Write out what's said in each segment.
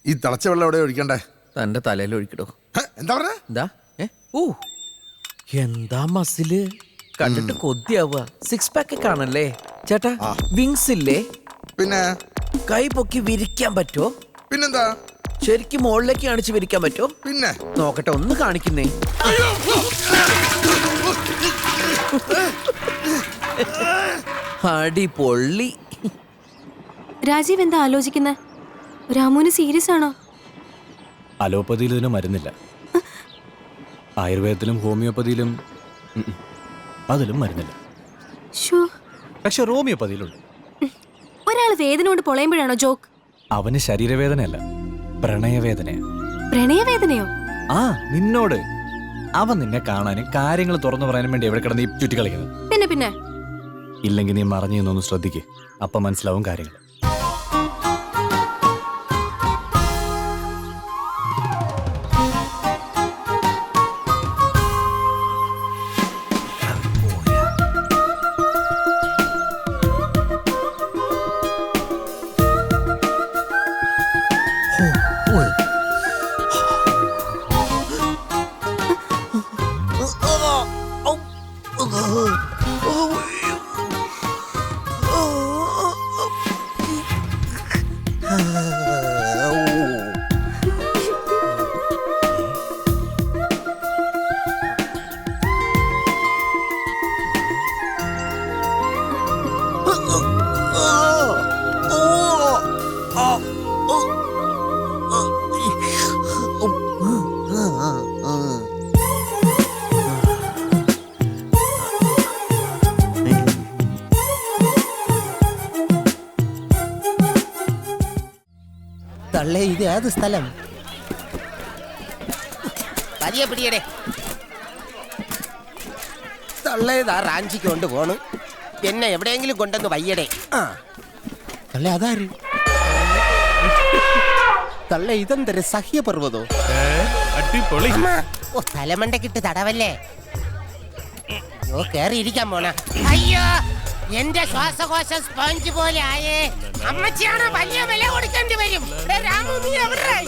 ഈ തിളച്ച വെള്ളം എവിടെ ഒഴിക്കണ്ടേ? തന്റെ തലയിൽ ഒഴിക്കടോ. എന്താ പറഞ്ഞ? എന്താ എന്താ മസില് കണ്ടിട്ട് കൊതിയാവുക. 6 പാക്ക് കാണല്ലേ ചേട്ടാ? വിങ്സ് ഇല്ലേ? പിന്നെ കൈ പൊക്കി വിരിക്കാൻ പറ്റോ? പിന്നെന്താ? ശരിക്കും മുകളിലേക്ക് കാണിച്ച് വിരിക്കാൻ പറ്റോ? പിന്നെ നോക്കട്ടെ, ഒന്ന് കാണിക്കുന്നേ. അടിപൊളി. രാജീവ് എന്താ ആലോചിക്കുന്നത്? രാമുവിന് സീരിയസ് ആണോ? അലോപ്പതിയിൽ ഇതിന് മരുന്നില്ല. ആയുർവേദത്തിലും ഹോമിയോപ്പതിയിലും അതിലും മരുന്നില്ല. പക്ഷെ ഹോമിയോപ്പതിയിലുണ്ട്. ഒരാൾ വേദന കൊണ്ട് പൊളയുമ്പോഴാണോ ജോക്ക്? അവന് ശരീരവേദനയല്ല, പ്രണയവേദനയാ. പ്രണയവേദനയോ? ആ, നിന്നോട്. അവൻ നിന്നെ കാണാനും കാര്യങ്ങൾ തുറന്നു പറയാനും വേണ്ടി എവിടെ കിടന്ന് ചുറ്റി കളിക്കുന്നത്. പിന്നെ ഇല്ലെങ്കിൽ നീ മറിഞ്ഞു നിന്നൊന്ന് ശ്രദ്ധിക്കേ, അപ്പം മനസ്സിലാവും കാര്യങ്ങൾ. തള്ളേ, ഇത് ഏത് സ്ഥലം? വലിയ പിടിയടെ തള്ളേതാ റാഞ്ചിക്ക് കൊണ്ട് പോണു. എന്നെ എവിടെയെങ്കിലും കൊണ്ടെന്ന് വയ്യടേ. തള്ളേ, അതാര്? തള്ളേ, ഇതെന്തര സഹ്യപർവ്വതോ? ഓ, തലമണ്ടക്കിട്ട് തടവല്ലേ. ഓ, കേറിയിരിക്കാൻ പോണ. അയ്യോ, എന്റെ ശ്വാസകോശം സ്പോഞ്ച് പോലെ ആയേ. അമ്മച്ചിയാണ് വലിയ വില കൊടുക്കേണ്ടി വരും. രാമു, നീ എവിടെ?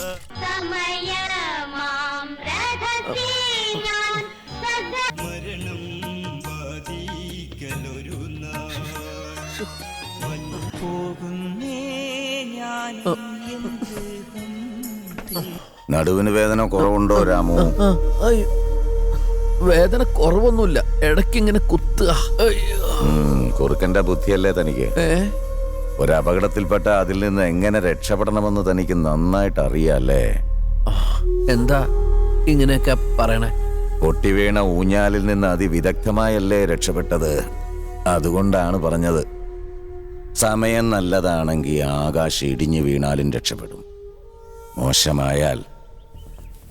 നടുവിന് വേദന കുറവുണ്ടോ രാമു? വേദന കുറവൊന്നുമില്ല, ഇടയ്ക്കിങ്ങനെ കുത്തുക. കുറുക്കന്റെ ബുദ്ധിയല്ലേ തനിക്ക്? ഒരപകടത്തിൽപ്പെട്ട അതിൽ നിന്ന് എങ്ങനെ രക്ഷപ്പെടണമെന്ന് തനിക്ക് നന്നായിട്ട് അറിയാല്ലേ? എന്താ ഇങ്ങനെയൊക്കെ പറയണേ? പൊട്ടിവീണ ഊഞ്ഞാലിൽ നിന്ന് അതിവിദഗ്ധമായല്ലേ രക്ഷപ്പെട്ടത്. അതുകൊണ്ടാണ് പറഞ്ഞത്, സമയം നല്ലതാണെങ്കിൽ ആകാശം ഇടിഞ്ഞു വീണാലും രക്ഷപ്പെടും. മോശമായാൽ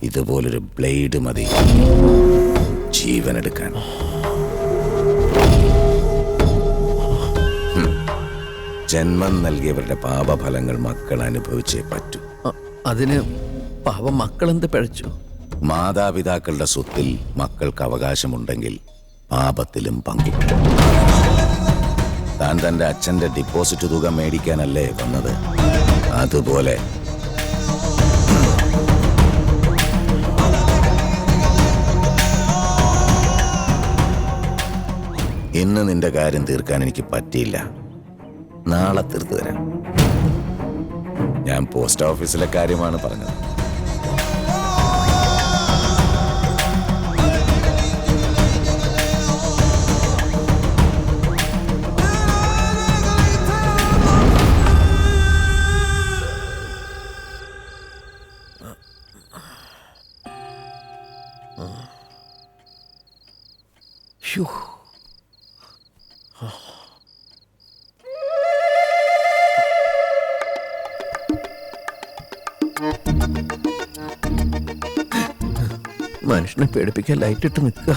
ഇതുപോലൊരു ബ്ലേഡ് മതി ജീവനെടുക്കാൻ. ജന്മം നൽകിയവരുടെ പാപഫലങ്ങൾ മക്കൾ അനുഭവിച്ചേ പറ്റൂ. അതിന് പാവം മക്കളെന്ത് പിഴച്ചു? മാതാപിതാക്കളുടെ സ്വത്തിൽ മക്കൾക്ക് അവകാശമുണ്ടെങ്കിൽ പാപത്തിലും പങ്കു. താൻ തന്റെ അച്ഛന്റെ ഡിപ്പോസിറ്റ് തുക മേടിക്കാനല്ലേ വന്നത്? അതുപോലെ ഇന്ന് നിന്റെ കാര്യം തീർക്കാൻ എനിക്ക് പറ്റിയില്ല, നാളെ തീർത്തു തരാം. ഞാൻ പോസ്റ്റ് ഓഫീസിലെ കാര്യമാണ് പറഞ്ഞത്. മനുഷ്യനെ പേടിപ്പിക്കാൻ ലൈറ്റ് ഇട്ട് നിൽക്കുക.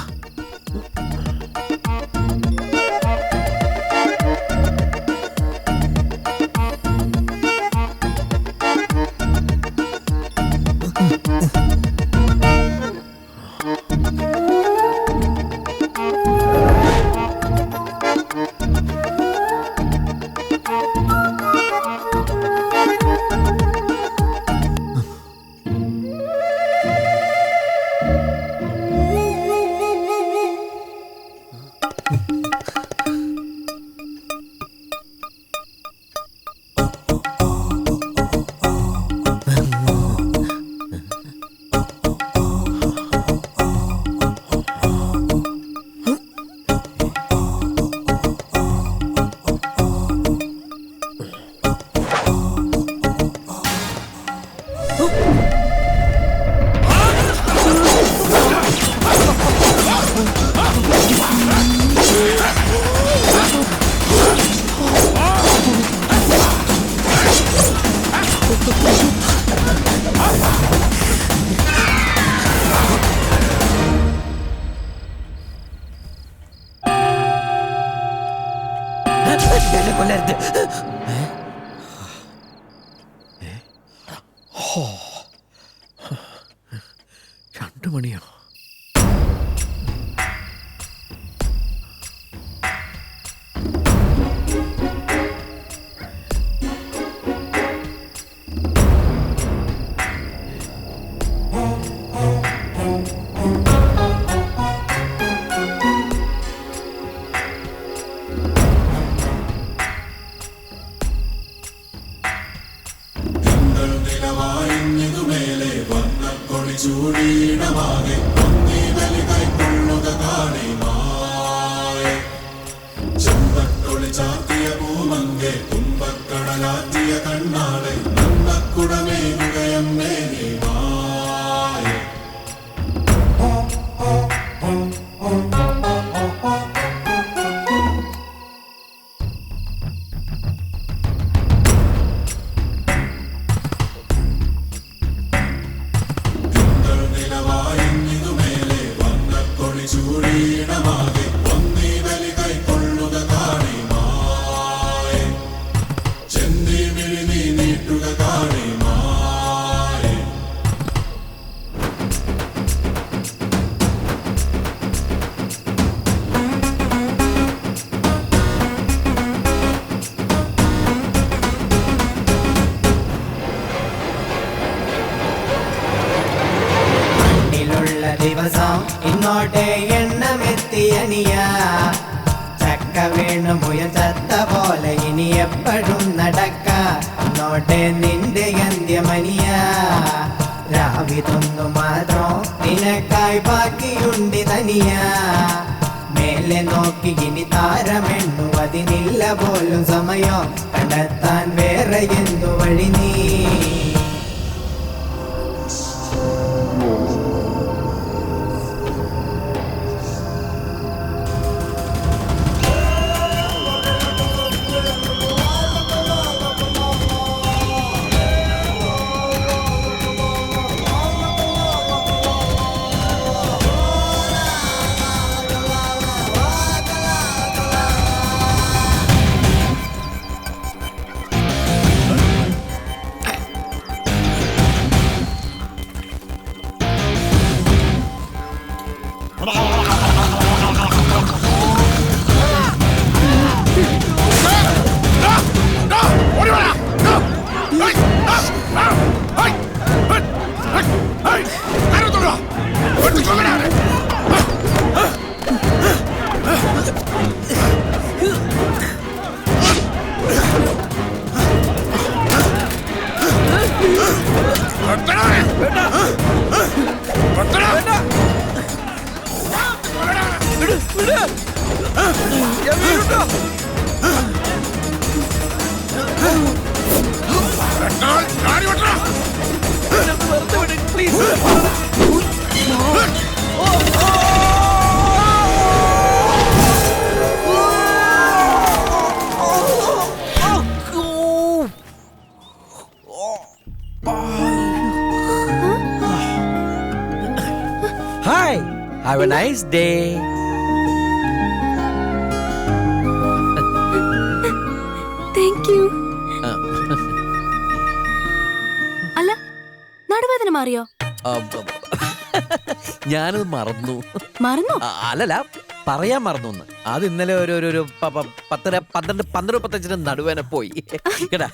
2 മണിയോ? ദിവസം ഇങ്ങോട്ടെ എണ്ണമെത്തിയനിയ ചക്ക വീണു മുയൽ ചത്ത പോലെ ഇനി എപ്പോഴും നടക്ക ഇങ്ങോട്ടെ നിന്റെ അന്ത്യമനിയ രാവിതൊന്നു മാത്രം നിനക്കായി ബാക്കിയുണ്ടി തനിയ മേലെ നോക്കി ഇനി താരമെണ്ണു അതിനില്ല പോലും സമയം കണ്ടെത്താൻ വേറെ എന്തു വഴി നീ Hi, have a nice day. Thank you. അല്ല, നടുവേദന മാറിയോ? ഞാനത് മറന്നു. മറന്നോ? അല്ലല്ല, പറയാൻ മറന്നു. അത് ഇന്നലെ ഒരു 10, 12, 15 നടുവേന പോയി കേട്ടാ.